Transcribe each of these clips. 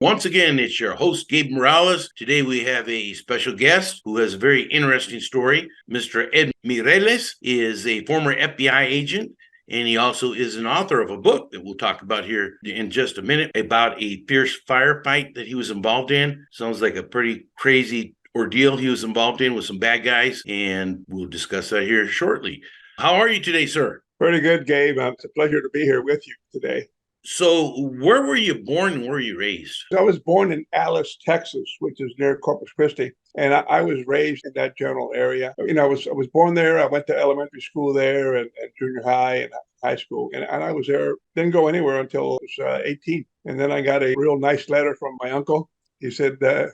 Once again, it's your host, Gabe Morales. Today we have a special guest who has a very interesting story. Mr. Ed Mireles is a former FBI agent, and he also is an author of a book that we'll talk about here in just a minute about a fierce firefight that he was involved in. Sounds like a pretty crazy ordeal he was involved in with some bad guys, and we'll discuss that here shortly. How are you today, sir? Pretty good, Gabe. It's a pleasure to be here with you today. So where were you born and where were you raised? I was born in Alice, Texas, which is near Corpus Christi, and I was raised in that general area. I was born there. I went to elementary school there and junior high and high school, and I was there. Didn't go anywhere until I was 18, and then I got a real nice letter from my uncle. He said, to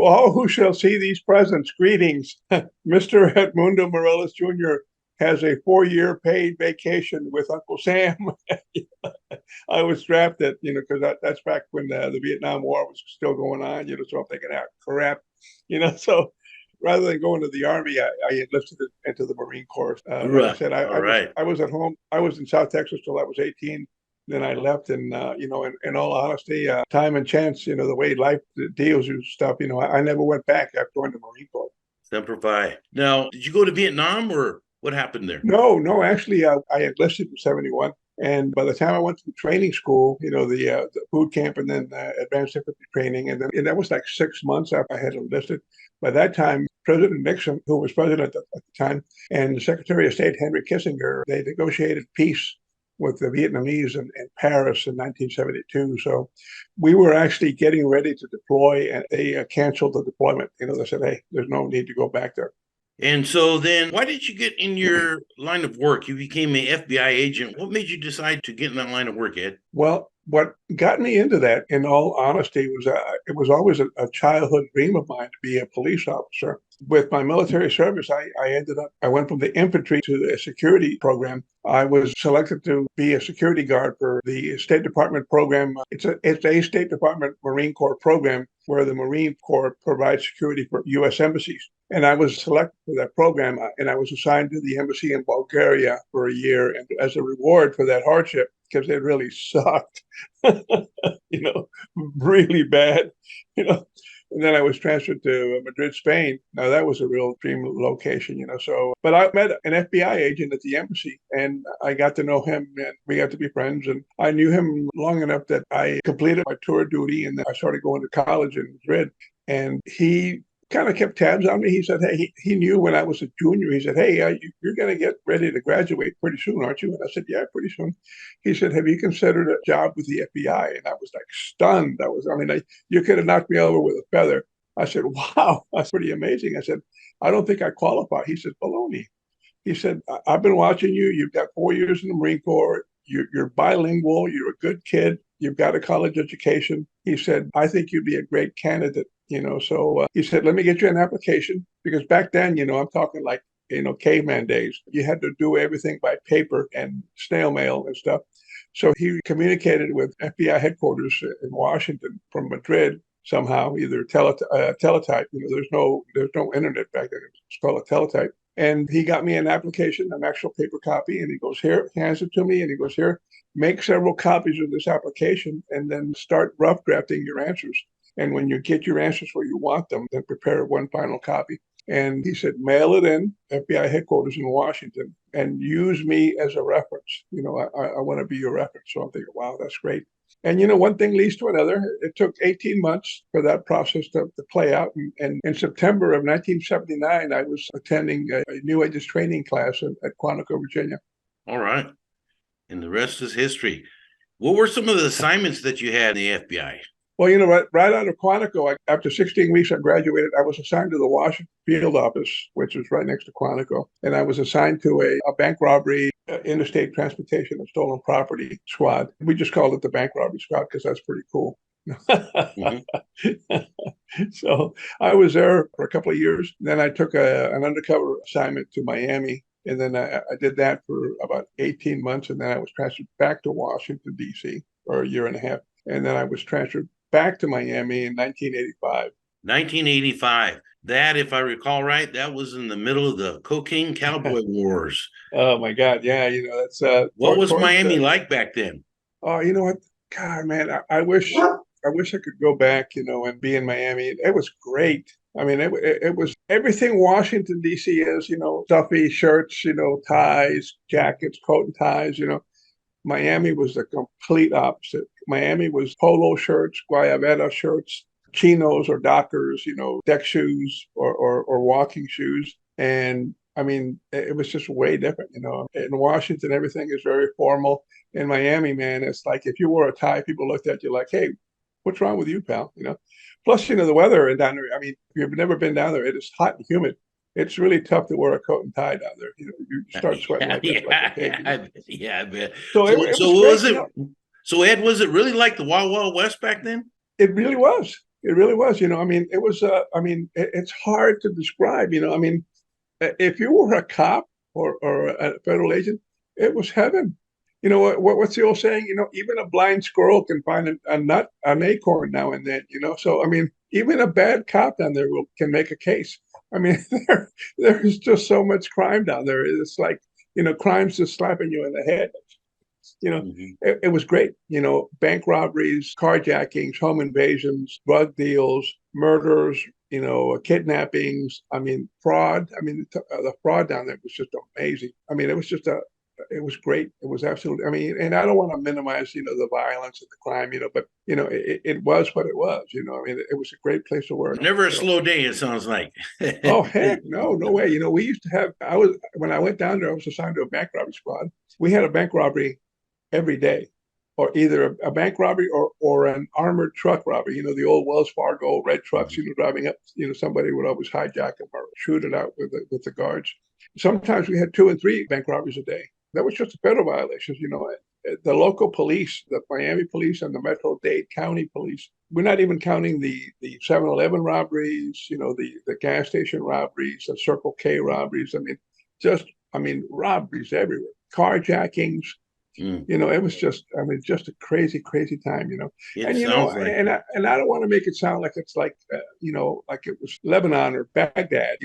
all who shall see these presents, greetings. Mr. Edmundo Mireles Jr. has a 4-year paid vacation with Uncle Sam. I was drafted, because that's back when the Vietnam War was still going on, so I'm thinking, crap, so rather than going to the Army, I enlisted into the Marine Corps. Like I said, I was at home. I was in South Texas till I was 18. Then I left, and in all honesty, time and chance, the way life deals with stuff, I never went back after joining the Marine Corps. Semper Fi. Now, did you go to Vietnam or what happened there? No, actually, I enlisted in 71. And by the time I went to training school, the boot camp and then advanced infantry training, and that was like 6 months after I had enlisted. By that time, President Nixon, who was president at the time, and Secretary of State Henry Kissinger, they negotiated peace with the Vietnamese in Paris in 1972. So we were actually getting ready to deploy, and they canceled the deployment. They said, hey, there's no need to go back there. And so then why did you get in your line of work? You became an FBI agent. What made you decide to get in that line of work, Ed? Well, what got me into that, in all honesty, was it was always a childhood dream of mine to be a police officer. With my military service, I went from the infantry to a security program. I was selected to be a security guard for the State Department program. It's a State Department Marine Corps program where the Marine Corps provides security for U.S. embassies. And I was selected for that program, and I was assigned to the embassy in Bulgaria for a year. And as a reward for that hardship, because it really sucked, really bad, And then I was transferred to Madrid, Spain. Now that was a real dream location, but I met an FBI agent at the embassy, and I got to know him, and we got to be friends. And I knew him long enough that I completed my tour duty, and then I started going to college in Madrid. And he kind of kept tabs on me. He said, hey, he knew when I was a junior. He said, hey, you're going to get ready to graduate pretty soon, aren't you? And I said, yeah, pretty soon. He said, have you considered a job with the FBI? And I was like stunned. You could have knocked me over with a feather. I said, wow, that's pretty amazing. I said, I don't think I qualify. He said, baloney. He said, I've been watching you. You've got 4 years in the Marine Corps. You're bilingual. You're a good kid. You've got a college education. He said, I think you'd be a great candidate. So he said, let me get you an application, because back then, I'm talking like, caveman days. You had to do everything by paper and snail mail and stuff. So he communicated with FBI headquarters in Washington from Madrid somehow, either teletype. There's no internet back then. It's called a teletype. And he got me an application, an actual paper copy, and he goes, here, hands it to me, and he goes, here, make several copies of this application and then start rough drafting your answers. And when you get your answers where you want them, then prepare one final copy. And he said, mail it in, FBI headquarters in Washington, and use me as a reference. I want to be your reference. So I'm thinking, wow, that's great. And, one thing leads to another. It took 18 months for that process to play out. And in September of 1979, I was attending a New Ages training class at Quantico, Virginia. All right. And the rest is history. What were some of the assignments that you had in the FBI? Well, right out of Quantico, after 16 weeks I graduated, I was assigned to the Washington field office, which was right next to Quantico. And I was assigned to a bank robbery, interstate transportation and stolen property squad. We just called it the bank robbery squad because that's pretty cool. Mm-hmm. So I was there for a couple of years. Then I took an undercover assignment to Miami. And then I did that for about 18 months. And then I was transferred back to Washington, D.C. for a year and a half. And then I was transferred back to Miami in 1985. 1985. That, if I recall right, that was in the middle of the cocaine cowboy wars. Oh my God. Yeah. That's what was Miami like back then? Oh, you know what? God, man, I wish I could go back, and be in Miami. It was great. I mean, it was everything Washington D.C. is, stuffy shirts, ties, jackets, coat and ties. Miami was the complete opposite. Miami was polo shirts, guayabera shirts, chinos or dockers, deck shoes or walking shoes. And I mean, it was just way different. In Washington, everything is very formal. In Miami, man, it's like if you wore a tie, people looked at you like, hey, what's wrong with you, pal? Plus, the weather down there. I mean, if you've never been down there, it is hot and humid. It's really tough to wear a coat and tie down there. You start sweating like this, like a pig. Yeah, I bet. So it So was what great. was it? So Ed, was it really like the Wild Wild West back then? It really was. It really was. I mean, it was. I mean, it's hard to describe. I mean, if you were a cop or a federal agent, it was heaven. What's the old saying? Even a blind squirrel can find a nut, an acorn now and then. So I mean, even a bad cop down there can make a case. I mean, there's just so much crime down there. It's like crime's just slapping you in the head. Mhm. It was great. Bank robberies, carjackings, home invasions, drug deals, murders, kidnappings. I mean, fraud. I mean, the fraud down there was just amazing. I mean, it was great. It was absolutely, I mean, and I don't want to minimize, the violence and the crime, but, it was what it was, I mean, it was a great place to work. Never a slow day, it sounds like. Oh, heck, no, no way. We used to have, when I went down there, I was assigned to a bank robbery squad. We had a bank robbery every day, or either a bank robbery or an armored truck robbery. The old Wells Fargo red trucks. Driving up. Somebody would always hijack them or shoot it out with the guards. Sometimes we had 2 and 3 bank robberies a day. That was just the federal violations. The local police, the Miami police, and the Metro-Dade County police. We're not even counting the 7-Eleven robberies. The gas station robberies, the Circle K robberies. I mean, robberies everywhere, carjackings. It was just, I mean, just a crazy, crazy time, It and sounds like it. and I don't want to make it sound like it's like, like it was Lebanon or Baghdad,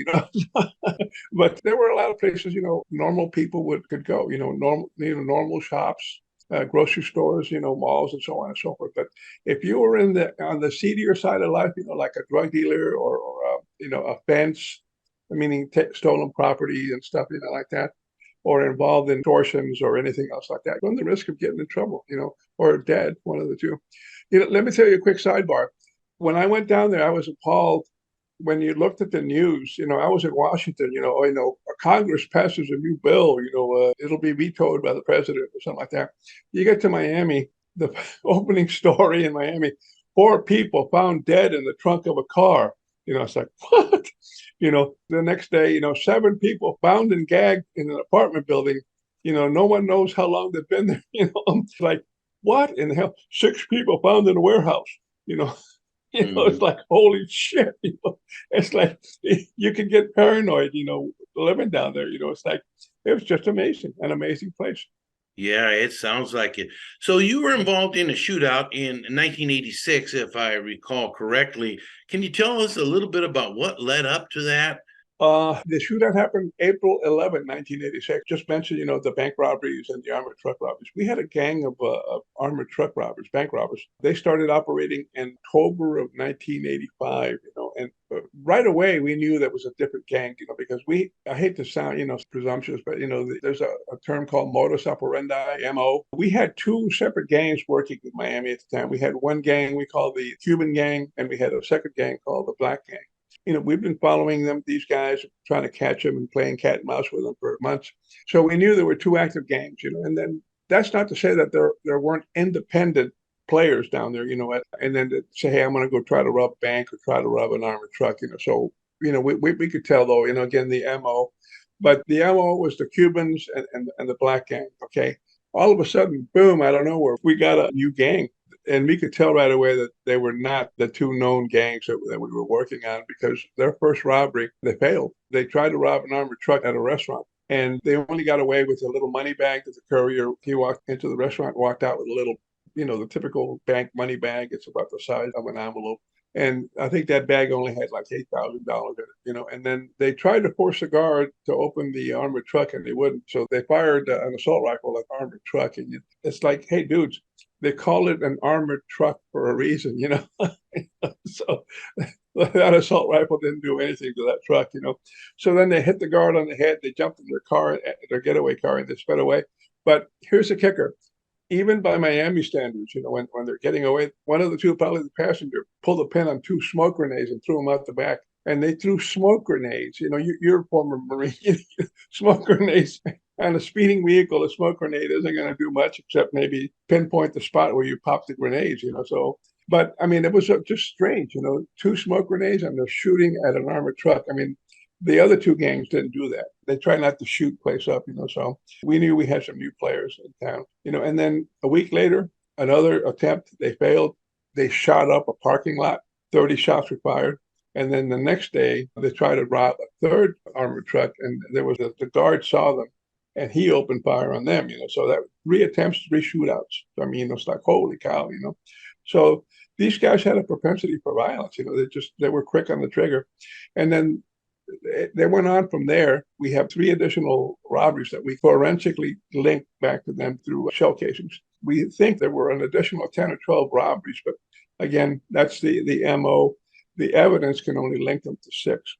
but there were a lot of places, normal people could go, normal shops, grocery stores, malls, and so on and so forth. But if you were on the seedier side of life, like a drug dealer or a fence, meaning stolen property and stuff, like that, or involved in extortions or anything else like that, run the risk of getting in trouble, or dead, one of the two. Let me tell you a quick sidebar. When I went down there, I was appalled when you looked at the news. I was in Washington. Congress passes a new bill. It'll be vetoed by the president or something like that. You get to Miami, the opening story in Miami: 4 people found dead in the trunk of a car. It's like, what? The next day, 7 people found and gagged in an apartment building. No one knows how long they've been there. It's like, what in the hell? 6 people found in a warehouse. You know, it's like, holy shit. It's like you can get paranoid. Living down there. It's like it was just amazing, an amazing place. Yeah, it sounds like it. So you were involved in a shootout in 1986, if I recall correctly. Can you tell us a little bit about what led up to that? The shootout happened April 11, 1986. Just mentioned, the bank robberies and the armored truck robberies. We had a gang of armored truck robbers, bank robbers. They started operating in October of 1985, and right away we knew that was a different gang, because I hate to sound, presumptuous, but, there's a term called modus operandi, MO. We had 2 separate gangs working in Miami at the time. We had one gang we called the Cuban gang, and we had a second gang called the Black gang. We've been following them, these guys, trying to catch them and playing cat and mouse with them for months. So we knew there were 2 active gangs, and then that's not to say that there weren't independent players down there, and then to say, hey, I'm going to go try to rob a bank or try to rob an armored truck, So, we could tell, though, again, the MO. But the MO was the Cubans and the Black gang, okay? All of a sudden, boom, out of nowhere, we got a new gang. And we could tell right away that they were not the 2 known gangs that we were working on, because their first robbery, they failed. They tried to rob an armored truck at a restaurant, and they only got away with a little money bag that the courier, he walked into the restaurant, walked out with a little, the typical bank money bag. It's about the size of an envelope. And I think that bag only had like $8,000 in it, and then they tried to force the guard to open the armored truck, and they wouldn't. So they fired an assault rifle at the armored truck. And it's like, hey, dudes, they call it an armored truck for a reason, you know. So that assault rifle didn't do anything to that truck, you know. So then they hit the guard on the head. They jumped in their car, their getaway car, and they sped away. But here's the kicker: even by Miami standards, you know, when they're getting away, one of the two, probably the passenger, pulled a pin on two smoke grenades and threw them out the back. And they threw smoke grenades. You know, you're a former Marine. Smoke grenades on a speeding vehicle. A smoke grenade isn't going to do much except maybe pinpoint the spot where you popped the grenades. You know, so. But I mean, it was just strange. You know, two smoke grenades and they're shooting at an armored truck. I mean, the other two gangs didn't do that. They try not to shoot place up. You know, so we knew we had some new players in town. You know, and then a week later, another attempt. They failed. They shot up a parking lot. 30 shots were fired. And then the next day, they tried to rob a third armored truck, and there was the guard saw them, and he opened fire on them. You know, so that 3 attempts, 3 shootouts. I mean, it's like holy cow, you know. So these guys had a propensity for violence. You know, they were quick on the trigger, and then they went on from there. We have 3 additional robberies that we forensically linked back to them through shell casings. We think there were an additional 10 or 12 robberies, but again, that's the MO. The evidence can only link them to 6.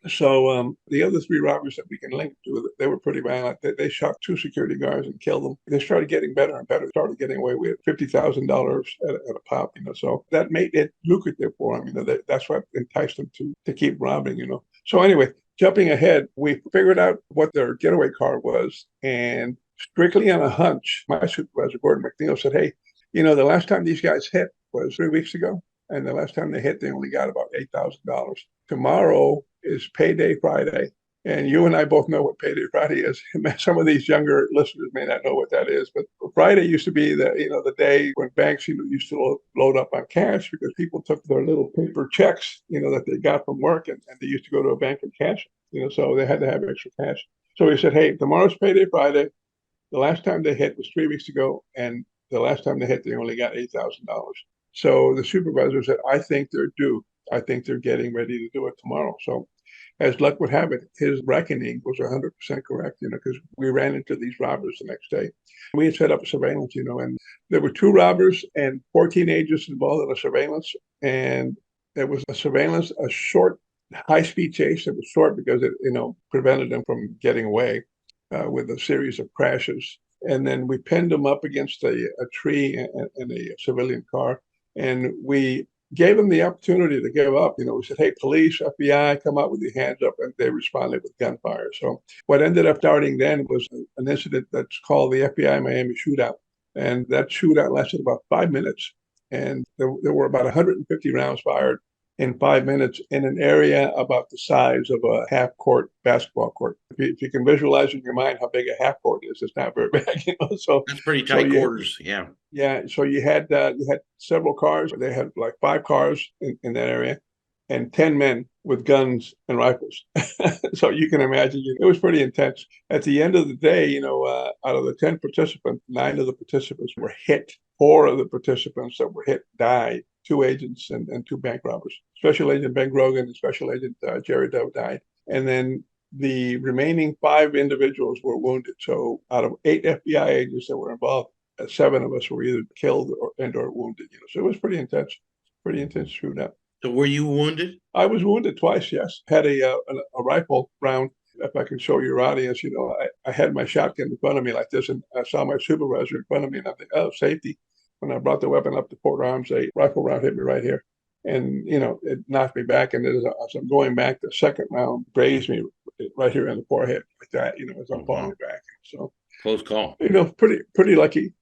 So the other 3 robberies that we can link to, they were pretty violent. They shot 2 security guards and killed them. They started getting better and better. They started getting away with $50,000 at a pop, you know. So that made it lucrative for them. You know, that's what enticed them to keep robbing, you know. So anyway, jumping ahead, we figured out what their getaway car was. And strictly on a hunch, my supervisor, Gordon McNeil, said, hey, you know, the last time these guys hit was 3 weeks ago. And the last time they hit, they only got about $8,000. Tomorrow is Payday Friday. And you and I both know what Payday Friday is. Some of these younger listeners may not know what that is, but Friday used to be the day when banks used to load up on cash because people took their little paper checks, that they got from work, and they used to go to a bank and cash it, so they had to have extra cash. So we said, hey, tomorrow's Payday Friday. The last time they hit was 3 weeks ago, and the last time they hit, they only got $8,000. So the supervisor said, I think they're due. I think they're getting ready to do it tomorrow. So as luck would have it, his reckoning was 100% correct, because we ran into these robbers the next day. We had set up a surveillance, and there were 2 robbers and 14 agents involved in a surveillance. And there was a surveillance, a short, high-speed chase. It was short because it, prevented them from getting away with a series of crashes. And then we pinned them up against a tree in a civilian car. And we gave them the opportunity to give up. We said, hey, police, FBI, come out with your hands up. And they responded with gunfire. So what ended up starting then was an incident that's called the FBI Miami shootout. And that shootout lasted about 5 minutes. And there were about 150 rounds fired in 5 minutes in an area about the size of a half-court basketball court. If you can visualize in your mind how big a half court is, it's not very big, So that's pretty tight quarters, yeah. Yeah, so you had several cars. They had like 5 cars in that area, and 10 men with guns and rifles. So you can imagine it was pretty intense. At the end of the day, out of the 10 participants, 9 of the participants were hit. 4 of the participants that were hit died. 2 agents and 2 bank robbers. Special Agent Ben Grogan and Special Agent Jerry Dove died. And then the remaining 5 individuals were wounded. So out of 8 FBI agents that were involved, 7 of us were either killed or wounded. So it was pretty intense shootout. So were you wounded? I was wounded twice, yes. Had a rifle round. If I can show your audience, I had my shotgun in front of me like this, and I saw my supervisor in front of me, and I think, oh, safety. When I brought the weapon up to port arms, a rifle round hit me right here. And, it knocked me back. And as I'm going back, the second round grazed me right here in the forehead like that, as I'm falling back. So close call. Pretty lucky.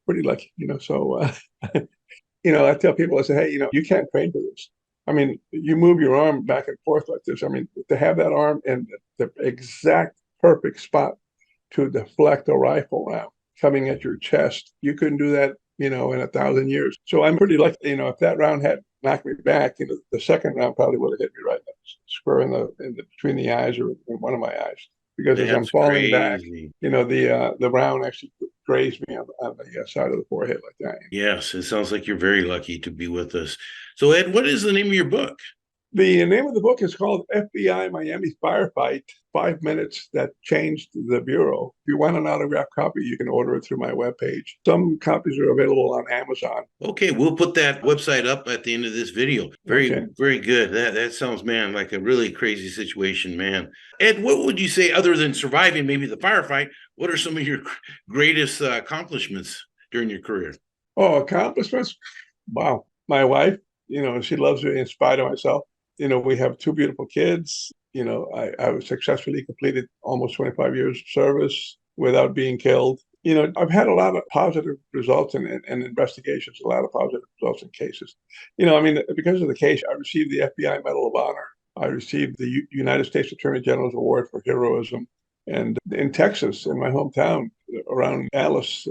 So, I tell people, I say, hey, you can't train for this. I mean, you move your arm back and forth like this. I mean, to have that arm in the exact perfect spot to deflect a rifle round coming at your chest, you couldn't do that, in 1,000 years. So I'm pretty lucky, if that round had knocked me back, the second round probably would have hit me right square in between the eyes or in one of my eyes. Because as I'm falling back, the round actually grazed me on the side of the forehead like that. Yes, it sounds like you're very lucky to be with us. So, Ed, what is the name of your book? The name of the book is called FBI Miami Firefight, 5 Minutes That Changed the Bureau. If you want an autographed copy, you can order it through my webpage. Some copies are available on Amazon. Okay, we'll put that website up at the end of this video. Very, Okay. very good. That sounds, man, like a really crazy situation, man. Ed, what would you say, other than surviving maybe the firefight, what are some of your greatest accomplishments during your career? Oh, accomplishments. Wow. My wife, she loves me in spite of myself. We have two beautiful kids. I successfully completed almost 25 years of service without being killed. I've had a lot of positive results and investigations, a lot of positive results in cases. Because of the case, I received the FBI Medal of Honor. I received the United States Attorney General's Award for Heroism. And in Texas, in my hometown, around Dallas,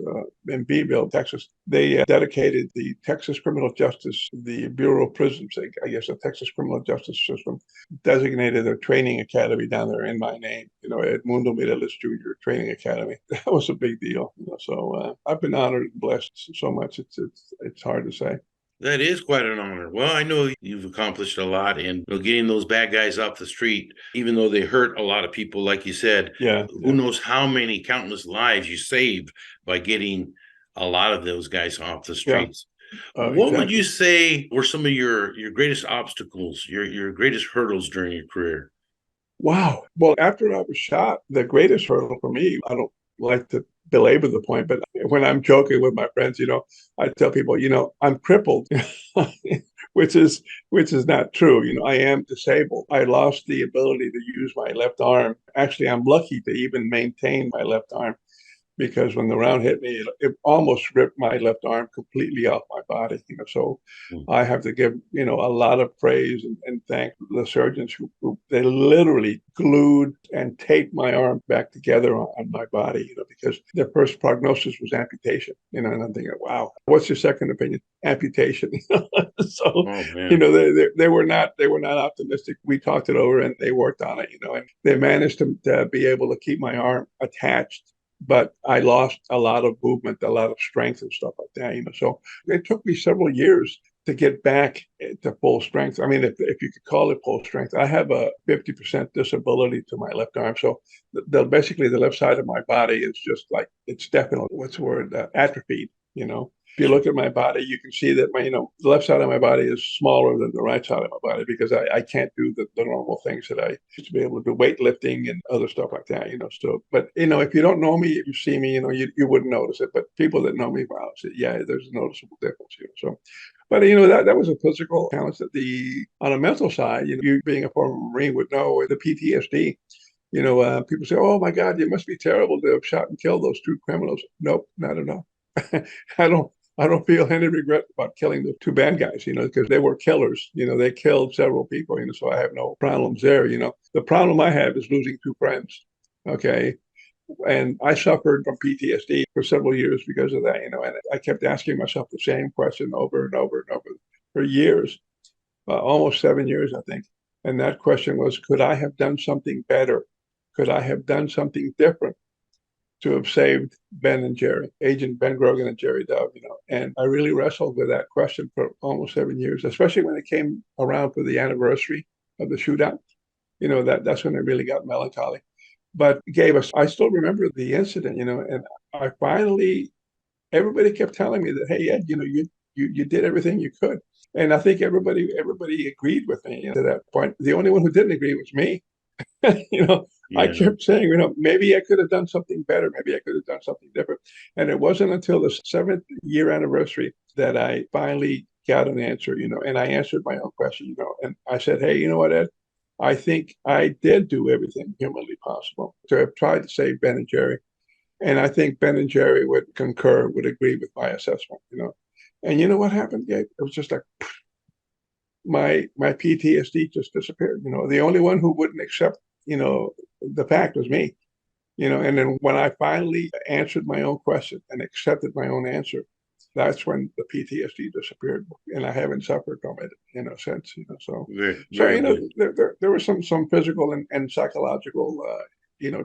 in Beeville, Texas, they dedicated the Texas Criminal Justice, the Bureau of Prisons, I guess the Texas Criminal Justice System, designated a training academy down there in my name, Edmundo Mireles Jr. Training Academy. That was a big deal. So I've been honored and blessed so much. It's hard to say. That is quite an honor. Well, I know you've accomplished a lot, and getting those bad guys off the street, even though they hurt a lot of people, like you said, Yeah. who knows how many countless lives you saved by getting a lot of those guys off the Yeah. streets. What would you Exactly. say were some of your greatest obstacles, your greatest hurdles during your career? Wow. Well, after I was shot, the greatest hurdle for me, I don't like to belabor the point, but when I'm joking with my friends, I tell people, I'm crippled, which is not true. I am disabled. I lost the ability to use my left arm. Actually, I'm lucky to even maintain my left arm because when the round hit me, it almost ripped my left arm completely off my body. So Hmm. I have to give a lot of praise and thank the surgeons who they literally glued and taped my arm back together on my body. Because their first prognosis was amputation. And I'm thinking, wow, what's your second opinion? Amputation. So Oh man. they were not optimistic. We talked it over and they worked on it. And they managed to be able to keep my arm attached, but I lost a lot of movement, a lot of strength and stuff like that. So it took me several years to get back to full strength. I mean, if you could call it full strength, I have a 50% disability to my left arm. So basically the left side of my body is just like, it's definitely, what's the word, atrophied. If you look at my body, you can see that the left side of my body is smaller than the right side of my body because I can't do the normal things that I used to be able to do, weightlifting and other stuff like that. So, but if you don't know me, if you see me, you wouldn't notice it. But people that know me, well, say, yeah, there's a noticeable difference. So, but that was a physical challenge. That on a mental side, you being a former Marine would know the PTSD. People say, "Oh my God, you must be terrible to have shot and killed those two criminals." Nope, not at all. I don't. I don't feel any regret about killing the two bad guys, because they were killers. They killed several people, so I have no problems there. The problem I have is losing two friends. Okay. And I suffered from PTSD for several years because of that, and I kept asking myself the same question over and over and over for years, almost 7 years, I think. And that question was, could I have done something better? Could I have done something different to have saved Ben and Jerry, Agent Ben Grogan and Jerry Dove? And I really wrestled with that question for almost 7 years, especially when it came around for the anniversary of the shootout. That's when it really got melancholy. But Gabe, I still remember the incident, and I finally, everybody kept telling me that, hey, Ed, you did everything you could. And I think everybody agreed with me to that point. The only one who didn't agree was me. I Yeah. kept saying, maybe I could have done something better. Maybe I could have done something different. And it wasn't until the 7th year anniversary that I finally got an answer, and I answered my own question, and I said, hey, you know what, Ed? I think I did do everything humanly possible to have tried to save Ben and Jerry. And I think Ben and Jerry would concur, would agree with my assessment. And you know what happened, Gabe? It was just like my PTSD just disappeared. The only one who wouldn't accept, the fact was me. And then when I finally answered my own question and accepted my own answer, that's when the PTSD disappeared, and I haven't suffered from it, since. So, Very, so very good. there were some physical and psychological,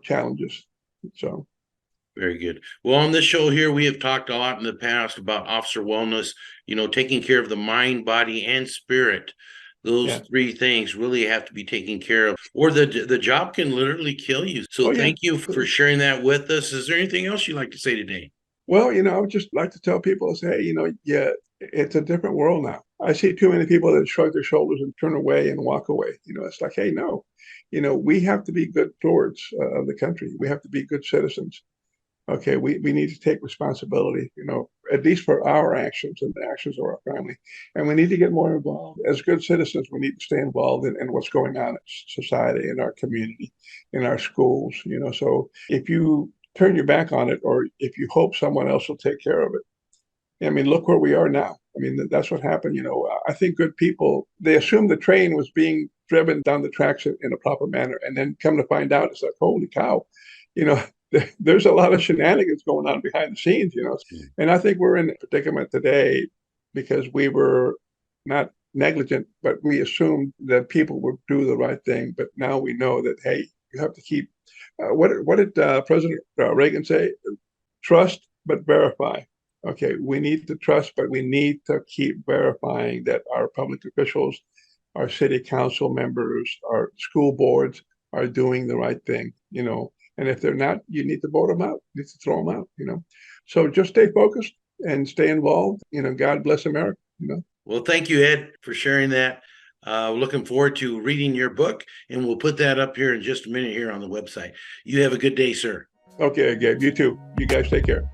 challenges. So, Very good. Well, on this show here, we have talked a lot in the past about officer wellness, taking care of the mind, body, and spirit. Those Yeah. three things really have to be taken care of, or the job can literally kill you. So Oh, yeah. thank you for sharing that with us. Is there anything else you'd like to say today? Well, I would just like to tell people, say, hey, yeah, it's a different world now. I see too many people that shrug their shoulders and turn away and walk away. It's like, hey, no, we have to be good stewards of the country. We have to be good citizens. Okay, we need to take responsibility, at least for our actions and the actions of our family. And we need to get more involved. As good citizens, we need to stay involved in what's going on in society, in our community, in our schools. So if you turn your back on it, or if you hope someone else will take care of it, I mean, look where we are now. I mean, that's what happened. I think good people, they assumed the train was being driven down the tracks in a proper manner. And then come to find out, it's like, holy cow, you know, there's a lot of shenanigans going on behind the scenes. And I think we're in a predicament today because we were not negligent, but we assumed that people would do the right thing. But now we know that, hey, you have to keep, what did President Reagan say? Trust, but verify. Okay, we need to trust, but we need to keep verifying that our public officials, our city council members, our school boards are doing the right thing. And if they're not, you need to vote them out. You need to throw them out. So just stay focused and stay involved. God bless America. Well, thank you, Ed, for sharing that. Looking forward to reading your book, and we'll put that up here in just a minute here on the website. You have a good day, sir. Okay, Gabe, you too. You guys take care.